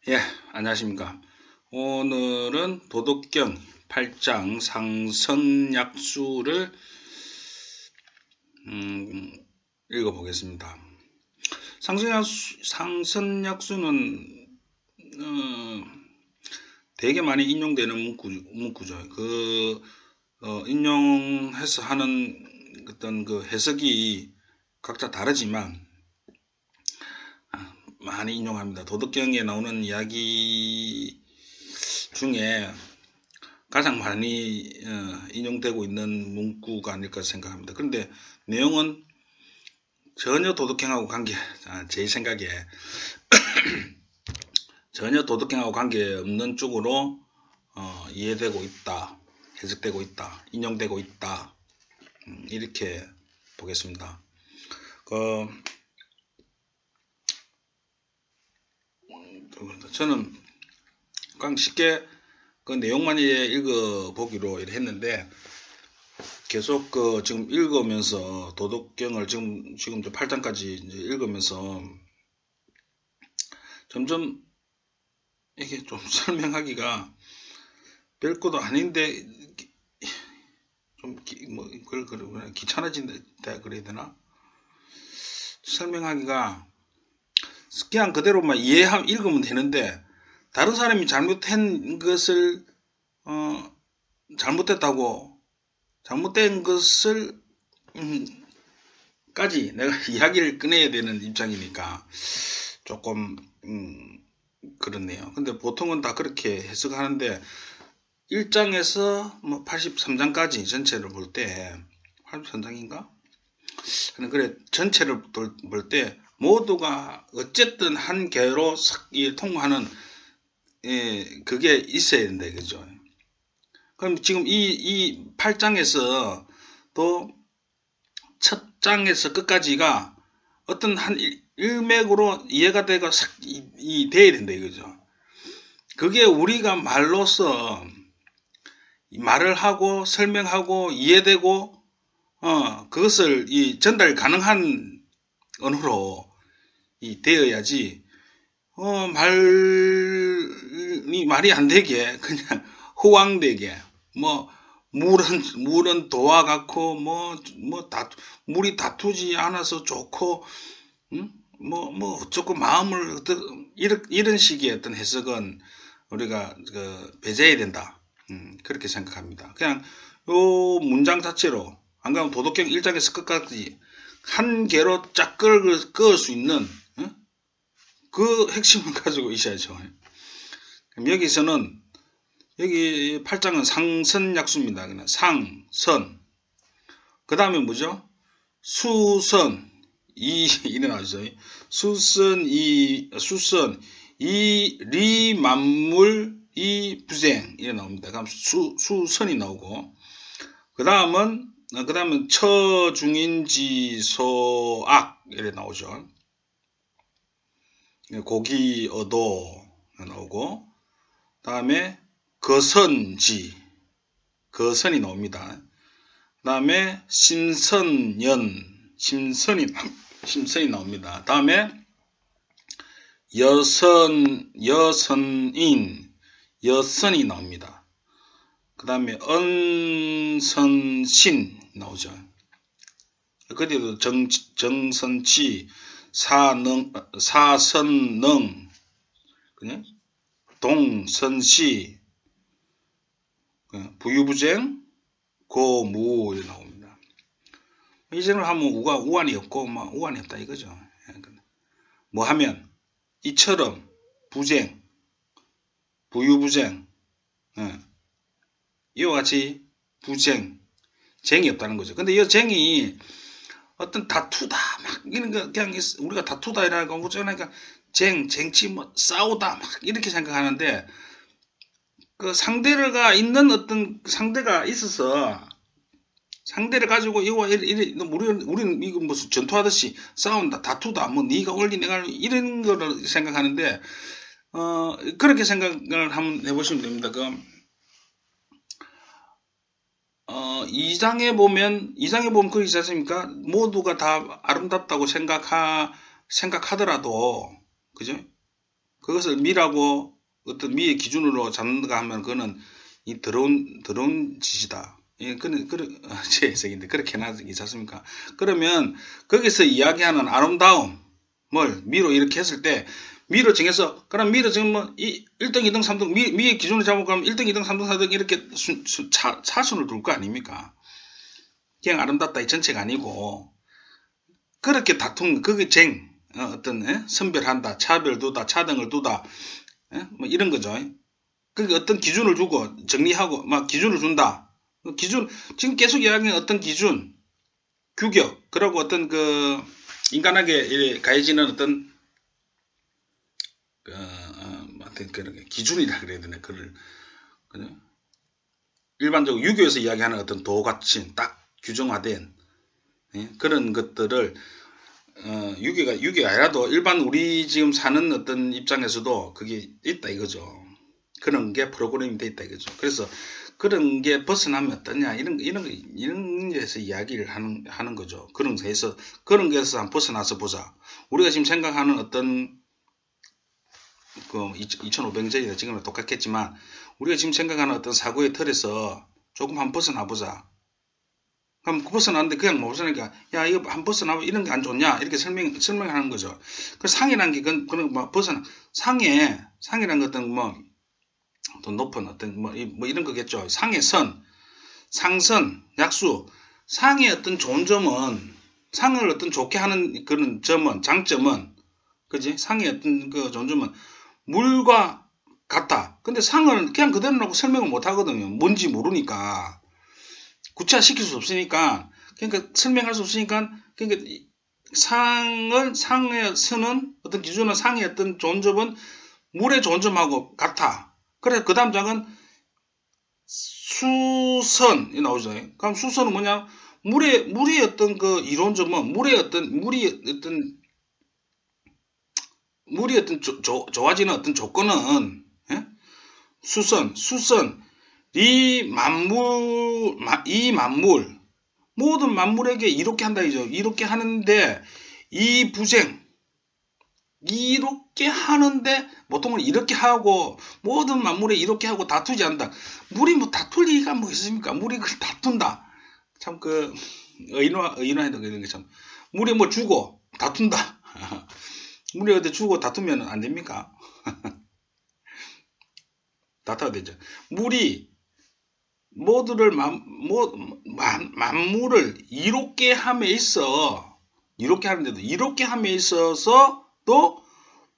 예, 안녕하십니까. 오늘은 도덕경 8장 상선약수를 읽어보겠습니다. 상선약수는 되게 많이 인용되는 문구죠. 인용해서 하는 어떤 그 해석이 각자 다르지만 많이 인용합니다. 도덕경에 나오는 이야기 중에 가장 많이 인용되고 있는 문구가 아닐까 생각합니다. 그런데 내용은 전혀 도덕경하고 제 생각에 전혀 도덕경하고 관계없는 쪽으로 이해되고 있다, 해석되고 있다, 인용되고 있다, 이렇게 보겠습니다. 저는 그냥 쉽게 그 내용만 읽어보기로 했는데 계속 지금 읽으면서 도덕경을 지금 8장까지 읽으면서 점점 이게 좀 설명하기가 별것도 아닌데 좀 귀찮아진다 그래야 되나? 설명하기가 그냥 그대로만 읽으면 되는데 다른 사람이 잘못한 것을 잘못된 것을 까지 내가 이야기를 꺼내야 되는 입장이니까 조금 그렇네요. 근데 보통은 다 그렇게 해석하는데 1장에서 뭐 83장까지 전체를 볼 때 83장인가? 그래 전체를 볼 때 모두가 어쨌든 한 개로 통하는 그게 있어야 된다 이거죠. 그럼 지금 이 8장에서 또 첫 장에서 끝까지가 어떤 한 일맥으로 이해가 되고 돼야 된다 이거죠. 그게 우리가 말로써 말을 하고 설명하고 이해되고 그것을 전달 가능한 언어로 되어야지 말이 안 되게 그냥 호황되게 뭐 물은 도와 같고 물이 다투지 않아서 좋고 어쩌고 마음을 이런 식의 어떤 해석은 우리가 배제해야 된다. 그렇게 생각합니다. 그냥 요 문장 자체로 안 그러면 도덕경 1장에서 끝까지 한 개로 쫙 그을 수 있는 그 핵심을 가지고 있어야죠. 그럼 여기 8장은 상선약수입니다. 그냥 상선. 그 다음에 뭐죠? 수선. 이래 나오죠. 수선, 리만물, 부생. 이래 나옵니다. 그럼 수선이 나오고. 그 다음은 처중인지소악. 이래 나오죠. 고기, 어도 나오고. 다음에 거선지, 거선이 나옵니다. 그 다음에 심선이 나옵니다. 다음에 여선이 나옵니다. 그 다음에 언선신 나오죠. 그때도 정선치, 사선능, 그냥 동선시, 부유부쟁, 고무 이렇게 나옵니다. 이전을 하면 우환이 없고 우환이 없다 이거죠. 뭐 하면 이처럼 부쟁, 부유부쟁, 이와 같이 부쟁, 쟁이 없다는 거죠. 근데 이 쟁이 어떤 다투다 막 이런 거 그냥 우리가 다투다 이라고 그러니까 쟁치 싸우다 막 이렇게 생각하는데 그 상대가 있는 어떤 상대가 있어서 상대를 가지고 우리는 이거 무슨 전투하듯이 싸운다 다투다 뭐 네가 올리 내가 이런 거를 생각하는데 그렇게 생각을 한번 해보시면 됩니다. 2장에 보면 그렇게 있지 않습니까? 모두가 다 아름답다고 생각하더라도 그죠? 그것을 미라고 어떤 미의 기준으로 잡는가 하면 그거는 이 더러운 짓이다. 예, 제 해석인데 그렇게 해놨지 않습니까? 그러면 거기서 이야기하는 아름다움을 미로 이렇게 했을 때 미로 정해서 그럼 미로 정하면 이 1등, 2등, 3등 미의 기준을 잡고 가면 1등, 2등, 3등, 4등 이렇게 차순을 둘 거 아닙니까? 그냥 아름답다 이 전체가 아니고 그렇게 다툰 그게 어떤 선별한다, 차별 두다, 차등을 두다 뭐 이런 거죠. 그게 어떤 기준을 주고 정리하고 막 기준을 준다. 기준 지금 계속 이야기하는 어떤 기준, 규격, 그리고 어떤 그 인간에게 가해지는 어떤 그런 기준이라 그래야 되나 그걸 그죠? 일반적으로 유교에서 이야기하는 어떤 도가친 딱 규정화된 그런 것들을 유교가 아니라도 일반 우리 지금 사는 어떤 입장에서도 그게 있다 이거죠. 그런 게 프로그램이 돼 있다 이거죠. 그래서 그런 게 벗어나면 어떠냐 이런 데서 이야기를 하는 거죠. 그런 데서 한번 벗어나서 보자. 우리가 지금 생각하는 어떤 그 2500년이나 지금은 똑같겠지만 우리가 지금 생각하는 어떤 사고의 틀에서 조금 한번 벗어나 보자. 그럼 벗어나는데 그냥 못 벗어나니까 야 이거 한번 벗어나 이런 게 안 좋냐 이렇게 설명하는 거죠. 그 상이라는 게 그런 뭐 벗어나 상이라는 것은 뭐 더 높은 어떤 뭐 이런 거겠죠. 상의 선, 상선, 약수. 상의 어떤 좋은 점은 상을 어떤 좋게 하는 그런 점은 장점은 그지? 상의 어떤 그 좋은 점은 물과 같다. 근데 상을 그냥 그대로 놓고 설명을 못 하거든요. 뭔지 모르니까. 구체화시킬 수 없으니까. 그러니까 설명할 수 없으니까 그러니까 상의 선은 어떤 기준은 상의 어떤 좋은 점은 물의 좋은 점하고 같아. 그래서 그 다음 장은 수선이 나오죠. 그럼 수선은 뭐냐? 물의 어떤 그 이론점은 물이 어떤 좋아지는 어떤 조건은 수선 이 만물 모든 만물에게 이렇게 한다 이죠. 이렇게 하는데 이 부쟁 이렇게 하는데 보통은 이렇게 하고 모든 만물에 이렇게 하고 다투지 않는다. 물이 뭐 다툴 리가 뭐 있습니까? 물이 그걸 다툰다. 참 그 의인화해도 그런 게 참 물이 뭐 주고 다툰다. 물이 어디 주고 다투면 안 됩니까? 다투어야 되죠. 물이 모두를 만물을 이롭게 함에 있어 이렇게 하는데도 이렇게 함에 있어서 또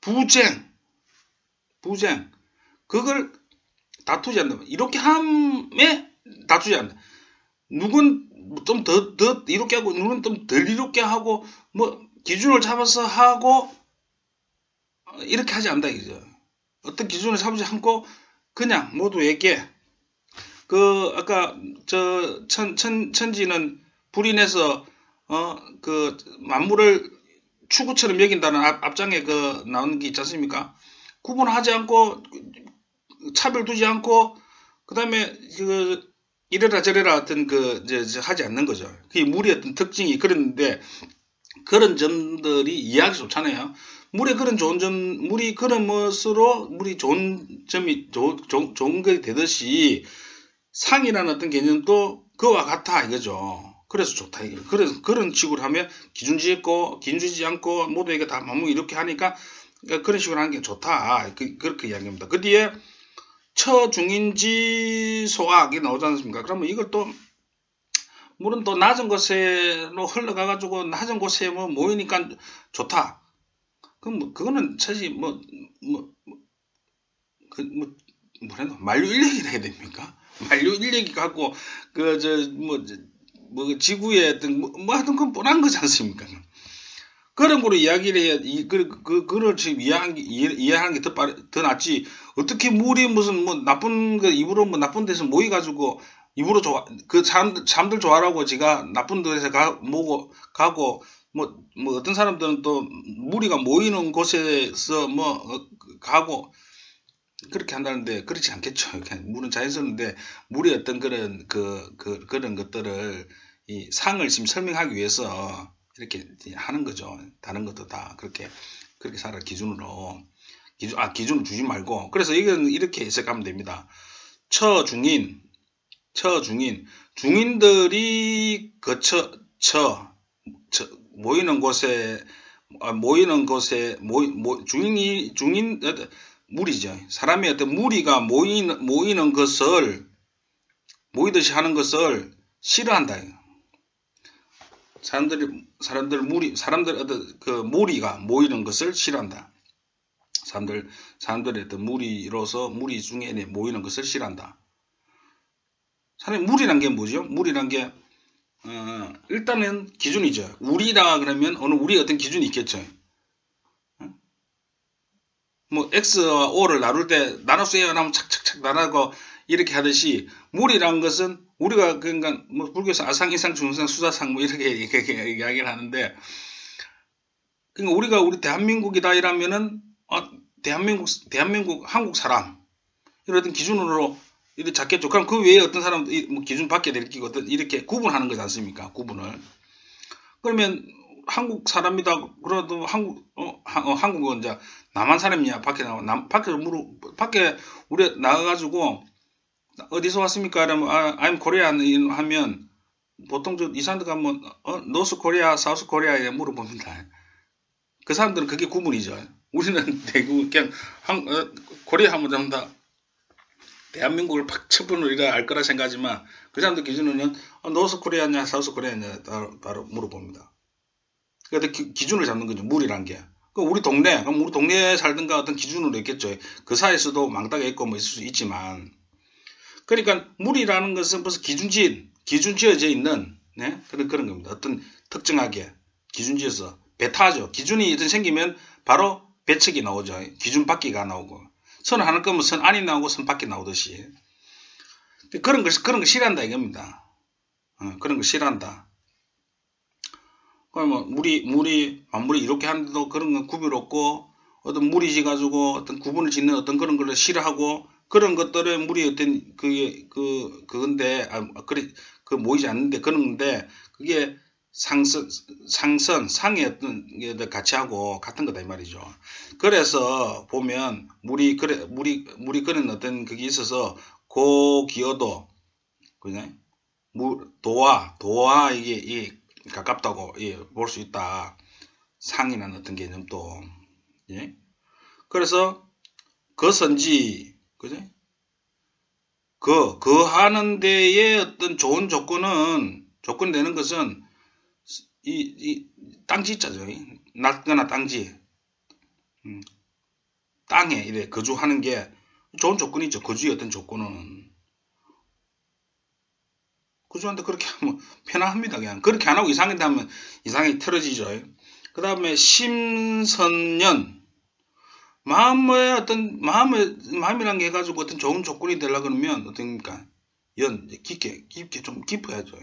부쟁 그걸 다투지 않는다. 이렇게 함에 다투지 않는다. 누군 좀 더 이렇게 하고 누군 좀 덜 이렇게 하고 뭐 기준을 잡아서 하고 이렇게 하지 않는다 이거죠. 어떤 기준을 잡지 않고 그냥 모두에게 그 아까 저 천지는 불이 내서 그 만물을 추구처럼 여긴다는 앞장에 그 나오는 게 있지 않습니까? 구분하지 않고 차별 두지 않고 그다음에 그 이래라 저래라 어떤 그 이제 하지 않는 거죠. 그게 물의 어떤 특징이 그런데 그런 점들이 이해하기 좋잖아요. 물의 그런 좋은 점, 물이 그런 것으로 물이 좋은 점이 좋은 게 되듯이 상이라는 어떤 개념도 그와 같아 이거죠. 그래서 좋다 이거. 그래서 그런 식으로 하면 기준 지지 않고 모두에게 다 마무 이렇게 하니까 그런 식으로 하는 게 좋다. 그렇게 이야기합니다. 그 뒤에 처중인지 소악이 나오지 않습니까? 그러면 이걸 또 물은 또 낮은 곳에로 흘러가가지고 낮은 곳에 뭐 모이니까 좋다. 그럼 뭐 그거는 사실 만류인력이라 해야 됩니까? 만류인력이 갖고 지구의 어떤 하여튼 그건 뻔한 거지 않습니까? 그런 거로 이야기를 해야 그걸 지금 이해하는 게 더 낫지. 어떻게 물이 무슨 뭐 나쁜 그 입으로 뭐 나쁜 데서 모이가지고 입으로 그 사람들 좋아라고 지가 나쁜 데서 가고 뭐 어떤 사람들은 또 무리가 모이는 곳에서 가고 그렇게 한다는데 그렇지 않겠죠. 물은 자연스러운데 물의 어떤 그런 그런 것들을 이 상을 지금 설명하기 위해서 이렇게 하는 거죠. 다른 것도 다 그렇게 살아 기준으로. 기준을 주지 말고. 그래서 이건 이렇게 해석하면 됩니다. 처중인, 중인들이 모이는 곳에, 무리죠. 사람의 어떤 무리가 모이는 것을, 모이듯이 하는 것을 싫어한다. 사람들 어떤 그 무리가 모이는 것을 싫어한다. 사람들의 어떤 무리 중에 모이는 것을 싫어한다. 사람이 무리란 게 뭐죠? 무리란 게 일단은 기준이죠. 우리라 그러면 우리 어떤 기준이 있겠죠. 뭐 X와 O를 나눌 때 나눠서 나면 착착착 나누고 이렇게 하듯이 무리란 것은 우리가 그러니까 뭐 불교에서 아상, 이상, 중상, 수사상 뭐 이렇게 이야기를 하는데 그러니까 우리가 우리 대한민국이다 이러면은 대한민국 한국 사람 이런 어떤 기준으로 이렇게 잡겠죠. 그럼 그 외에 어떤 사람 뭐 기준 밖에 될 끼고 어떤 이렇게 구분하는 거지 않습니까? 구분을. 그러면 한국 사람이다. 그래도 한국은 이제 남한 사람이냐 밖에 밖에 우리 나가가지고 어디서 왔습니까? 이러면 I'm Korean 하면 보통 이 사람들 가면 노스 코리아, 사우스 코리아에 물어봅니다. 그 사람들은 그게 구분이죠. 우리는 대부분 그냥 코리아 하면 전부 대한민국을 팍 쳐부는 이라 알 거라 생각하지만 그 사람들 기준은 노스 코리아냐 사우스 코리아냐 따로 물어봅니다. 그러니까 기준을 잡는 거죠. 무리란 게. 그럼 우리 동네에 살든가 어떤 기준으로 있겠죠. 그 사이에서도 망다가 있고 뭐 있을 수 있지만. 그러니까 무리라는 것은 벌써 기준 지어져 있는 네? 그런 겁니다. 어떤 특정하게 기준 지어서 배타죠. 기준이 어떤 생기면 바로 배척이 나오죠. 기준 밖이가 나오고. 선을 하는 거면 선 안이 나오고 선 밖이 나오듯이. 그런 거 싫어한다 이겁니다. 그런 거 싫어한다. 그러면 만물이 이렇게 하는데도 그런 건 구별 없고, 어떤 무리지 가지고 어떤 구분을 짓는 어떤 그런 걸 싫어하고, 그런 것들의 무리 어떤 그건데, 모이지 않는데 그런데, 그게 상의 어떤 게 가치하고 같은 거다 이 말이죠. 그래서 보면 무리 그런 어떤 그게 있어서 고기여도 그냥 도와 이게 가깝다고 볼 수 있다. 상이라는 어떤 개념도 예. 그래서 거선지 그죠? 그 하는 데에 어떤 좋은 조건이 되는 것은 이 땅지자죠. 낮거나 땅지. 땅에 이래 거주하는 게 좋은 조건이죠. 거주의 어떤 조건은. 거주하는데 그렇게 하면 편안합니다. 그냥. 그렇게 안 하고 이상하게 하면 이상하게 틀어지죠. 그 다음에 심선년. 마음이란 게 해가지고 어떤 좋은 조건이 되려고 그러면 어떻습니까? 깊게 좀 깊어야죠.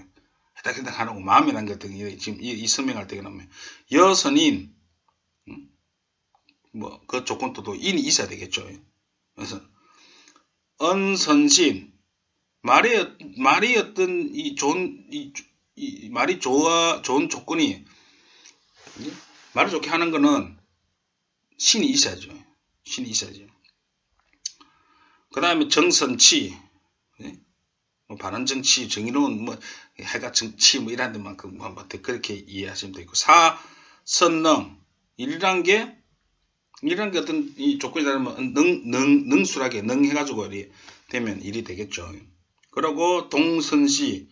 해닥해닥 하라고 마음이란 게 어떤 지금 이 설명할 때 그러면 여선인 뭐 그 조건도 인이 있어야 되겠죠. 그래서 언선신 말이 어떤 말이 좋은 조건이 말을 좋게 하는 거는 신이 있어야죠. 그 다음에 정선치 뭐 반원정치 정의로운 뭐 해가 정치 뭐 이런 데만큼 뭐 그렇게 이해하시면 되고 사선능 일이란 게 어떤 이 조건이 다르면 능술하게 능해가지고 되면 일이 되겠죠. 그리고 동선시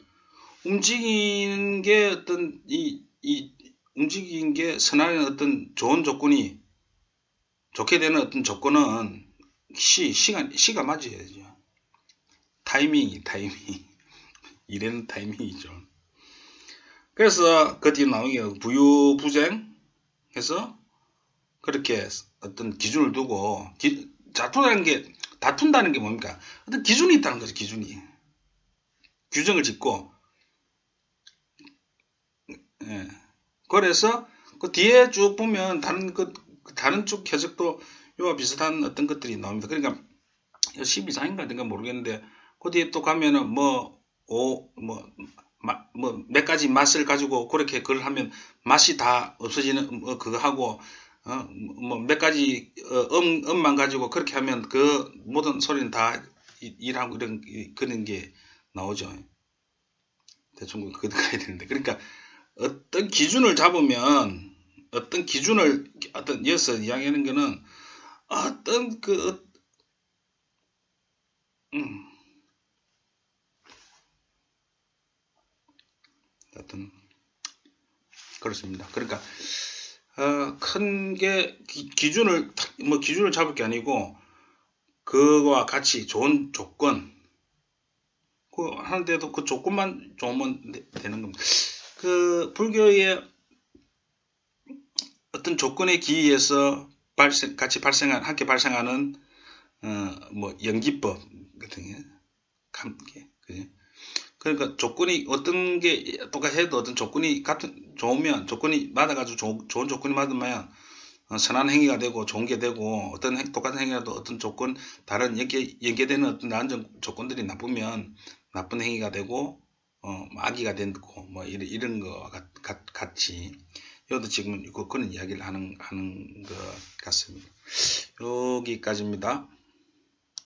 움직이는 게 어떤 움직이는 게 선하는 어떤 좋은 조건이 좋게 되는 어떤 조건은 시가 맞아야죠. 타이밍 일에는 타이밍이죠. 그래서 그 뒤에 나오는 게 부유부쟁 해서 그렇게 어떤 기준을 두고 다툰다는 게 뭡니까? 어떤 기준이 있다는 거죠. 규정을 짓고 예. 그래서 그 뒤에 쭉 보면 다른 쪽 해석도 이와 비슷한 어떤 것들이 나옵니다. 그러니까 12상인가 어떤가 모르겠는데 그 뒤에 또 가면은 몇 가지 맛을 가지고 그렇게 그걸 하면 맛이 다 없어지는 그거 하고 뭐 몇 가지 음만 가지고 그렇게 하면 그 모든 소리는 다 일하고 그런 게 나오죠. 대충 그거 가야 되는데. 그러니까 어떤 기준을 잡으면 어떤 이어서 이야기하는 거는 어떤 음, 어떤 그렇습니다. 그러니까 큰 게 기준을 잡을 게 아니고 그거와 같이 좋은 조건 하는데도 그 조건만 좋으면 되는 겁니다. 그 불교의 어떤 조건에 기의해서 함께 발생하는 뭐 연기법 같은 게 함께 그죠? 그러니까 조건이 어떤 게 똑같이 해도 어떤 조건이 좋으면 조건이 맞아가지고 좋은 조건이 맞으면 선한 행위가 되고 좋은 게 되고 똑같은 행위라도 어떤 조건 다른 연계되는 어떤 안전 조건들이 나쁘면 나쁜 행위가 되고 악의가 되고 뭐 이런 거와 같이 여기도 지금 그런 이야기를 하는 것 같습니다. 여기까지입니다.